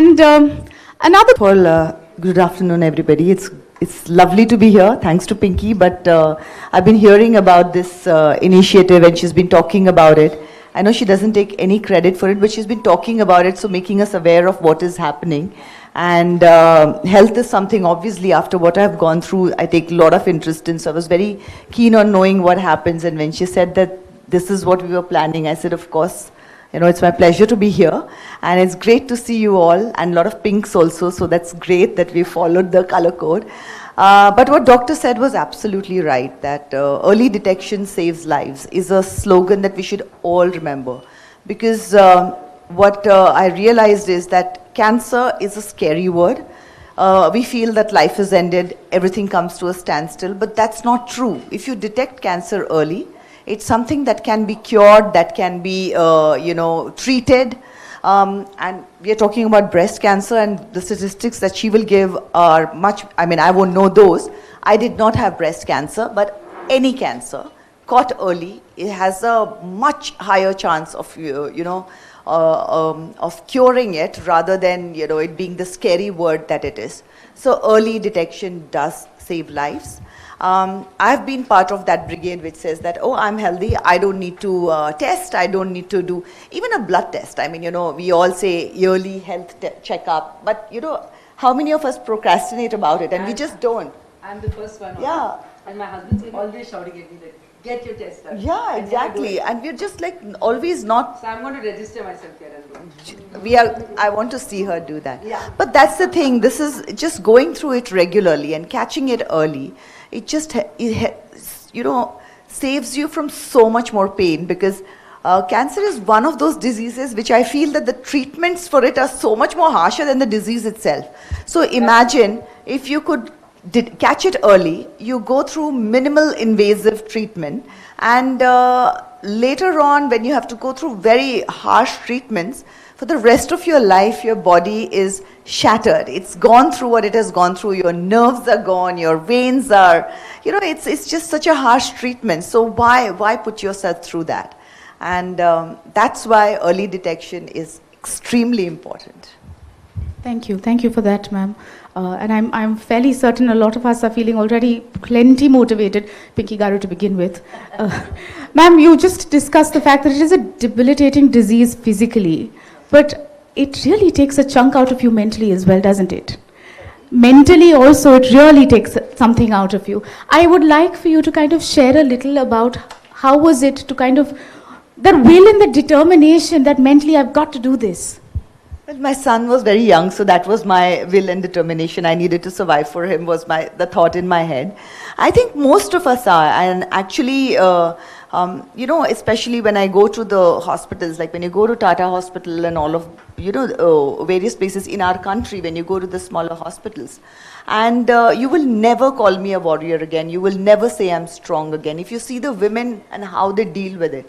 And another... Well, good afternoon, everybody. It's lovely to be here. Thanks to Pinky, but I've been hearing about this initiative, and she's been talking about it. I know she doesn't take any credit for it, but she's been talking about it, so making us aware of what is happening. And health is something, obviously, after what I've gone through, I take a lot of interest in. So I was very keen on knowing what happens. And when she said that this is what we were planning, I said, of course, it's my pleasure to be here. And it's great to see you all, and a lot of pinks also. So that's great that we followed the color code. But what doctor said was absolutely right, that early detection saves lives is a slogan that we should all remember. Because what I realized is that cancer is a scary word. We feel that life has ended, everything comes to a standstill, but that's not true. If you detect cancer early, it's something that can be cured, that can be, treated. And we are talking about breast cancer, and the statistics that she will give are much, I won't know those. I did not have breast cancer, but any cancer caught early, it has a much higher chance of, of curing it rather than, it being the scary word that it is. So early detection does save lives. I've been part of that brigade which says that, oh, I'm healthy, I don't need to test, I don't need to do even a blood test. We all say yearly health checkup, but how many of us procrastinate about it, and we just don't. I'm the first one. Yeah. And my husband's always shouting at me that, get your test done. Yeah, exactly. And we're just like always not. So I'm going to register myself here as well. I want to see her do that. Yeah. But that's the thing. This is just going through it regularly and catching it early. It just, saves you from so much more pain, because cancer is one of those diseases which I feel that the treatments for it are so much more harsher than the disease itself. So imagine if you could catch it early, you go through minimal invasive treatment, and later on when you have to go through very harsh treatments, for the rest of your life your body is shattered. It's gone through what it has gone through. Your nerves are gone, your veins are, it's just such a harsh treatment. So why put yourself through that? And that's why early detection is extremely important. Thank you for that, ma'am. And I'm fairly certain a lot of us are feeling already plenty motivated, Pinky Garu to begin with. Ma'am, you just discussed the fact that it is a debilitating disease physically, but it really takes a chunk out of you mentally as well, doesn't it? Mentally also, it really takes something out of you. I would like for you to kind of share a little about how was it to kind of, the will and the determination that mentally I've got to do this. Well, my son was very young, so that was my will and determination. I needed to survive for him was the thought in my head. I think most of us are, and actually, especially when I go to the hospitals, like when you go to Tata Hospital and all of, various places in our country, when you go to the smaller hospitals, and you will never call me a warrior again. You will never say I'm strong again. If you see the women and how they deal with it,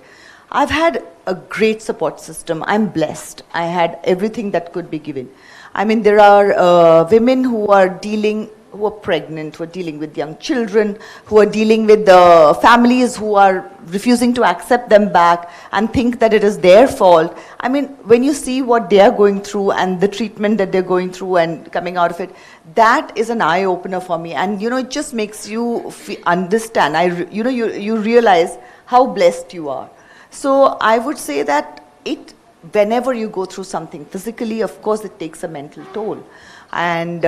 I've had a great support system. I'm blessed. I had everything that could be given. There are women who are pregnant, who are dealing with young children, who are dealing with the families who are refusing to accept them back and think that it is their fault. When you see what they are going through and the treatment that they're going through and coming out of it, that is an eye-opener for me. And, it just makes you understand. You realize how blessed you are. So I would say that whenever you go through something physically, of course, it takes a mental toll. And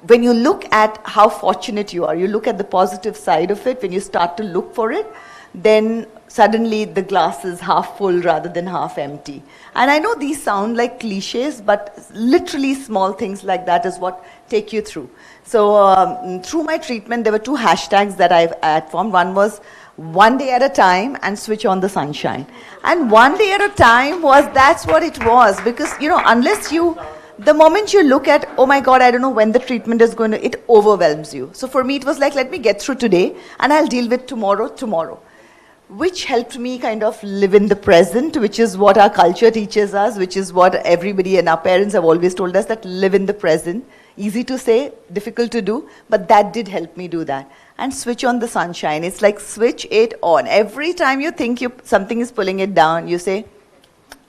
when you look at how fortunate you are, you look at the positive side of it, when you start to look for it, then suddenly the glass is half full rather than half empty. And I know these sound like cliches, but literally small things like that is what take you through. So through my treatment, there were 2 hashtags that I had formed. One was one day at a time and switch on the sunshine. And one day at a time that's what it was. Because, unless the moment you look at, oh my God, I don't know when the treatment is going to, it overwhelms you. So for me, it was like, let me get through today and I'll deal with tomorrow. Which helped me kind of live in the present, which is what our culture teaches us, which is what everybody and our parents have always told us, that live in the present. Easy to say, difficult to do, but that did help me do that. And switch on the sunshine. It's like switch it on. Every time you think something is pulling it down, you say,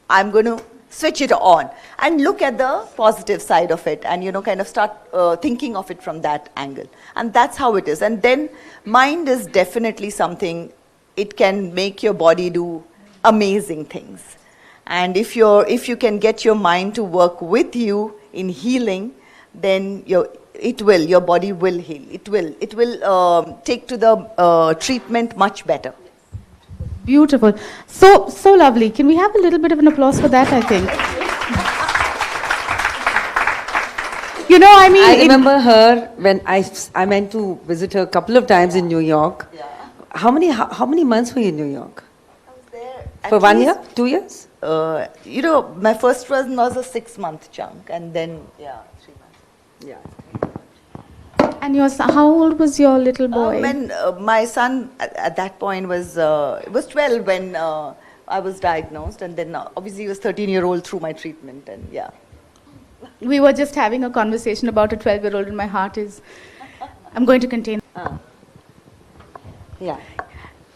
I'm going to switch it on and look at the positive side of it, and kind of start thinking of it from that angle. And that's how it is. And then mind is definitely something, it can make your body do amazing things. And if you can get your mind to work with you in healing, then your body will heal. It will take to the treatment much better. Beautiful. So lovely. Can we have a little bit of an applause for that, I think? I remember her when I went to visit her a couple of times in New York. Yeah. How many months were you in New York? I was there For 1 year? 2 years? My first one was a 6-month chunk, and then 3 months. Yeah. And how old was your little boy? When my son at that point was 12 when I was diagnosed, and then obviously he was 13-year-old through my treatment, and yeah. We were just having a conversation about a 12-year-old, and my heart is, I'm going to contain. Yeah.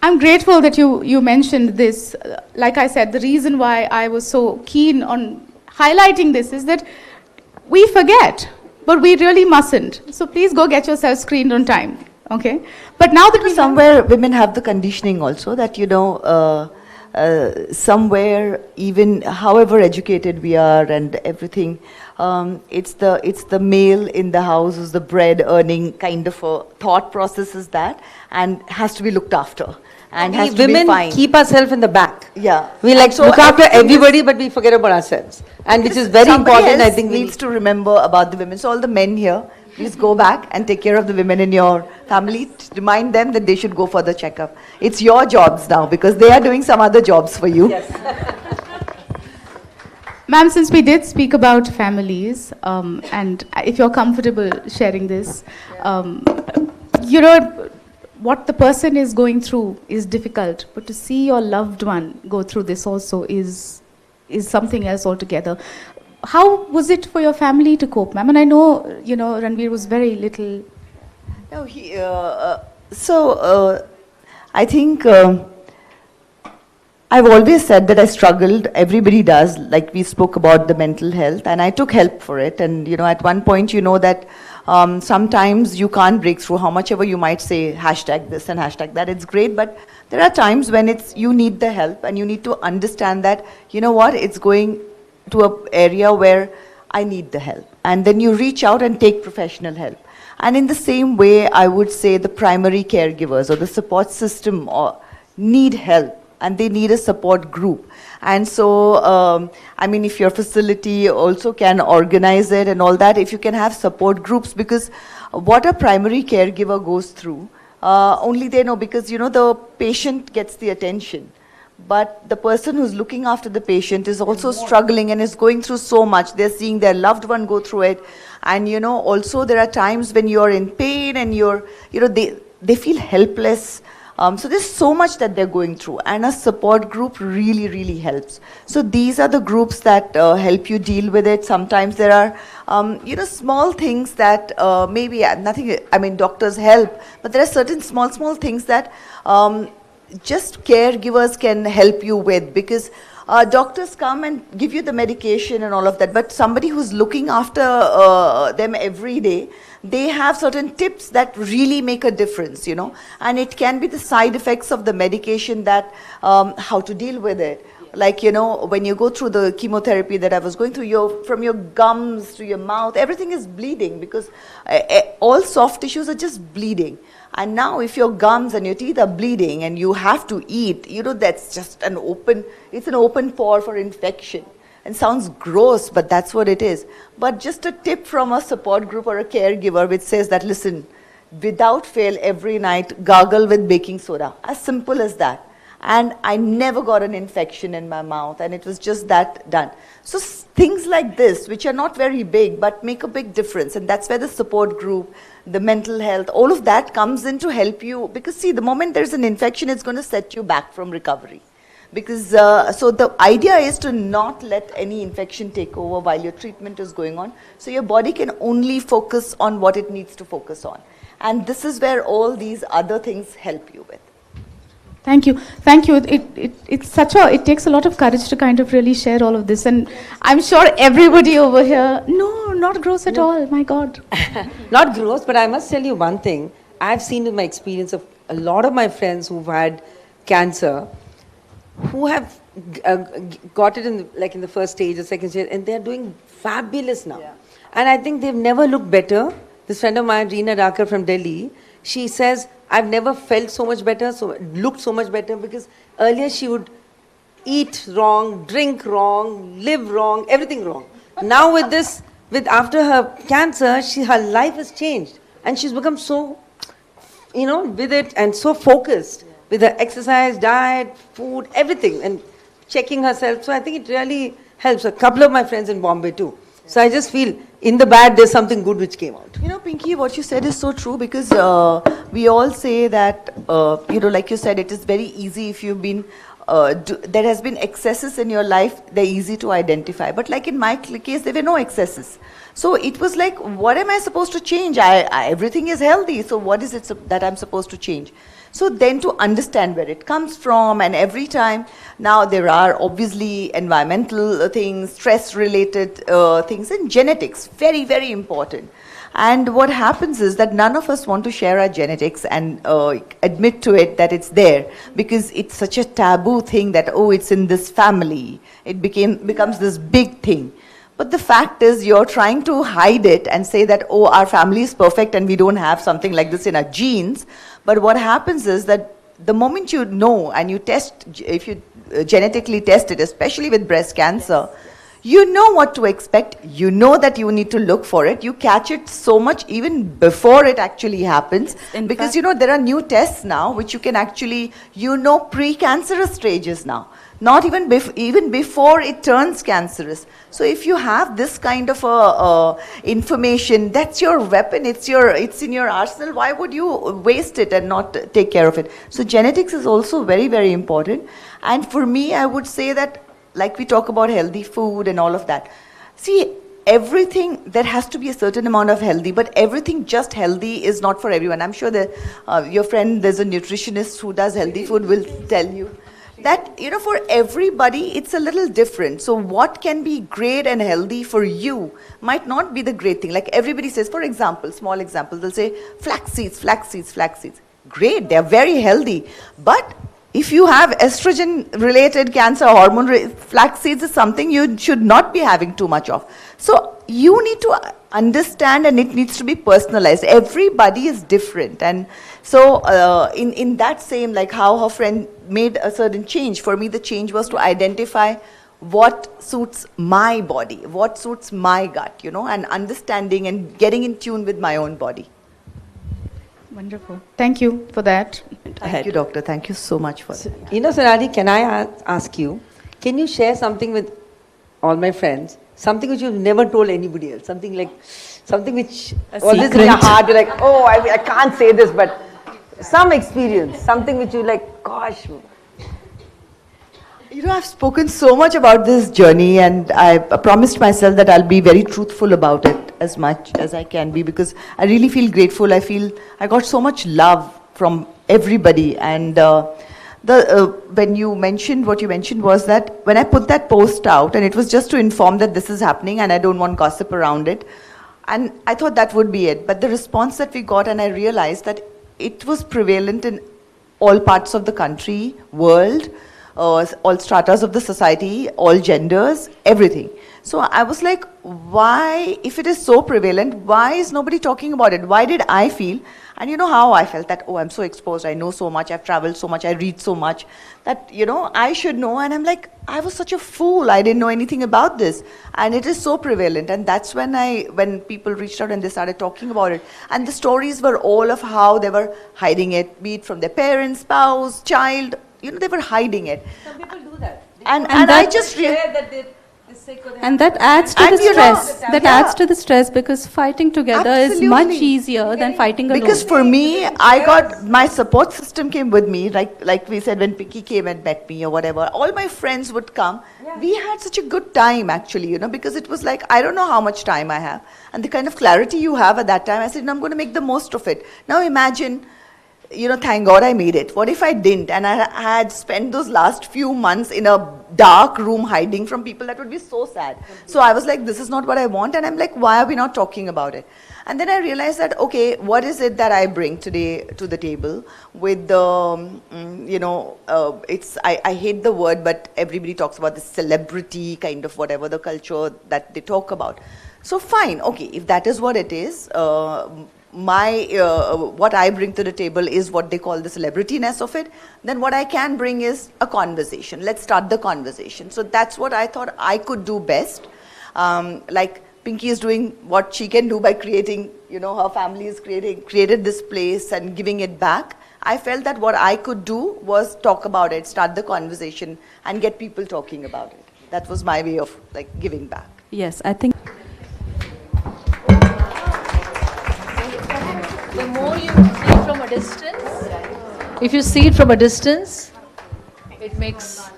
I'm grateful that you mentioned this. Like I said, the reason why I was so keen on highlighting this is that we forget, but we really mustn't. So please go get yourself screened on time, okay? But now that somewhere women have the conditioning also that somewhere, even however educated we are and everything, it's the male in the house who's the bread earning kind of a thought process is that, and has to be looked after. And has to be women fine. keep ourselves in the back. Yeah. We like So look after everything everybody, but we forget about ourselves. And which is very somebody important, I else think. needs to remember about the women. So all the men here, please go back and take care of the women in your family. Remind them that they should go for the checkup. It's your jobs now because they are doing some other jobs for you. Yes. Ma'am, since we did speak about families, and if you're comfortable sharing this, what the person is going through is difficult, but to see your loved one go through this also is something else altogether. How was it for your family to cope, ma'am? And I know, Ranveer was very little. No, I think I've always said that I struggled. Everybody does. Like we spoke about the mental health, and I took help for it. And at one point, that sometimes you can't break through. How much ever you might say hashtag this and hashtag that, it's great. But there are times when you need the help, and you need to understand that it's going to an area where I need the help, and then you reach out and take professional help. And in the same way, I would say the primary caregivers or the support system need help, and they need a support group. And so, if your facility also can organize it and all that, if you can have support groups, because what a primary caregiver goes through, only they know, because the patient gets the attention. But the person who's looking after the patient is also struggling and is going through so much. They're seeing their loved one go through it. And, also there are times when you're in pain and they feel helpless. So there's so much that they're going through. And a support group really, really helps. So these are the groups that help you deal with it. Sometimes there are, small things that maybe nothing, doctors help. But there are certain small things that just caregivers can help you with, because doctors come and give you the medication and all of that, but somebody who's looking after them every day, they have certain tips that really make a difference, and it can be the side effects of the medication that how to deal with it. Like, when you go through the chemotherapy that I was going through, from your gums to your mouth, everything is bleeding, because all soft tissues are just bleeding. And now if your gums and your teeth are bleeding and you have to eat, that's just an open pore for infection. And sounds gross, but that's what it is. But just a tip from a support group or a caregiver which says that, listen, without fail every night, gargle with baking soda. As simple as that. And I never got an infection in my mouth, and it was just that done. So things like this, which are not very big, but make a big difference. And that's where the support group, the mental health, all of that comes in to help you. Because see, the moment there's an infection, it's going to set you back from recovery. Because, so the idea is to not let any infection take over while your treatment is going on. So your body can only focus on what it needs to focus on. And this is where all these other things help you with. Thank you. Thank you. It takes a lot of courage to kind of really share all of this. And I'm sure everybody over here, no, not gross at all. My God. Not gross, but I must tell you one thing. I've seen in my experience of a lot of my friends who've had cancer, who have got it in the first stage or second stage, and they're doing fabulous now. Yeah. And I think they've never looked better. This friend of mine, Reena Rakar from Delhi, she says, I've never felt so much better, looked so much better, because earlier she would eat wrong, drink wrong, live wrong, everything wrong. Now with this, after her cancer, her life has changed. And she's become so, with it, and so focused with her exercise, diet, food, everything, and checking herself. So I think it really helps. A couple of my friends in Bombay too. So I just feel, in the bad, there's something good which came out. Pinky, what you said is so true, because we all say that, like you said, it is very easy if you've been, there has been excesses in your life, they're easy to identify. But like in my case, there were no excesses. So it was like, what am I supposed to change? Everything is healthy, so what is it that I'm supposed to change? So then to understand where it comes from, and every time, now there are obviously environmental things, stress-related things, and genetics, very, very important. And what happens is that none of us want to share our genetics and admit to it that it's there, because it's such a taboo thing that, oh, it's in this family. It becomes this big thing. But the fact is, you're trying to hide it and say that, oh, our family is perfect and we don't have something like this in our genes. But what happens is that the moment you know and you test, if you genetically test it, especially with breast cancer, you know what to expect. You know that you need to look for it. You catch it so much even before it actually happens. Because, there are new tests now which you can actually, pre-cancerous stages now. Not even before it turns cancerous. So if you have this kind of information, that's your weapon. It's in your arsenal. Why would you waste it and not take care of it? So genetics is also very, very important. And for me, I would say that, like we talk about healthy food and all of that. See, everything, there has to be a certain amount of healthy, but everything just healthy is not for everyone. I'm sure that your friend, there's a nutritionist who does healthy food, will tell you that, for everybody, it's a little different. So what can be great and healthy for you might not be the great thing. Like everybody says, for example, small example, they'll say flax seeds, flax seeds, flax seeds. Great, they're very healthy. But if you have estrogen-related cancer hormone, flax seeds is something you should not be having too much of. So you need to understand, and it needs to be personalized. Everybody is different. And so in that same, like how her friend made a certain change, for me the change was to identify what suits my body, what suits my gut, and understanding and getting in tune with my own body. Wonderful. Thank you for that. Thank you, doctor. Thank you so much for that. Sonali, can I ask you, can you share something with all my friends, something which you've never told anybody else, something which all this in your heart, you're like, oh, I can't say this, but some experience, something which you like, gosh. I've spoken so much about this journey, and I promised myself that I'll be very truthful about it as much as I can be, because I really feel grateful. I feel I got so much love from everybody. And when you mentioned, what you mentioned was that when I put that post out, and it was just to inform that this is happening and I don't want gossip around it, and I thought that would be it. But the response that we got, and I realized that it was prevalent in all parts of the country, world, all stratas of the society, all genders, everything. So I was like, why, if it is so prevalent, why is nobody talking about it? Why did I feel, and you know how I felt that, oh, I'm so exposed, I know so much, I've traveled so much, I read so much, that, I should know. And I'm like, I was such a fool, I didn't know anything about this. And it is so prevalent. And that's when people reached out and they started talking about it. And the stories were all of how they were hiding it, be it from their parents, spouse, child, they were hiding it. Some people do that. And I just and that adds to the stress. That adds to the stress, because fighting together is much easier than fighting alone. Because for me, I got, my support system came with me, like we said, when Pinky came and met me or whatever, all my friends would come. Yeah. We had such a good time actually, because it was like, I don't know how much time I have. And the kind of clarity you have at that time, I said, no, I'm going to make the most of it. Now imagine, thank God I made it. What if I didn't? And I had spent those last few months in a dark room hiding from people? That would be so sad. So I was like, this is not what I want. And I'm like, why are we not talking about it? And then I realized that, okay, what is it that I bring today to the table with the, I hate the word, but everybody talks about the celebrity kind of whatever the culture that they talk about. So fine, okay, if that is what it is, what I bring to the table is what they call the celebrityness of it, then what I can bring is a conversation. Let's start the conversation. So that's what I thought I could do best. Like Pinky is doing what she can do by creating, her family is created this place and giving it back. I felt that what I could do was talk about it, start the conversation and get people talking about it. That was my way of like giving back. Yes, I think. The more you see from a distance, if you see it from a distance, it makes.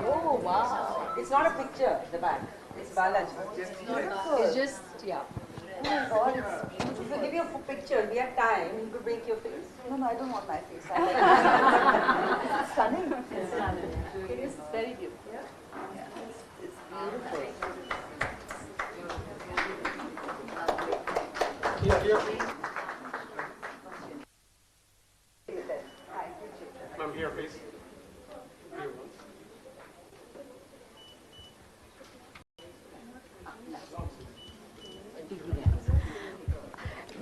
Oh wow! It's not a picture. The back. It's Balaji. It's just, yeah. Oh God, it's beautiful. If I give you a picture, we have time. You could make your face. No, I don't want my face. I like it's stunning. It's stunning. It is very beautiful. It's beautiful. Ma'am, here, please.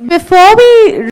Before we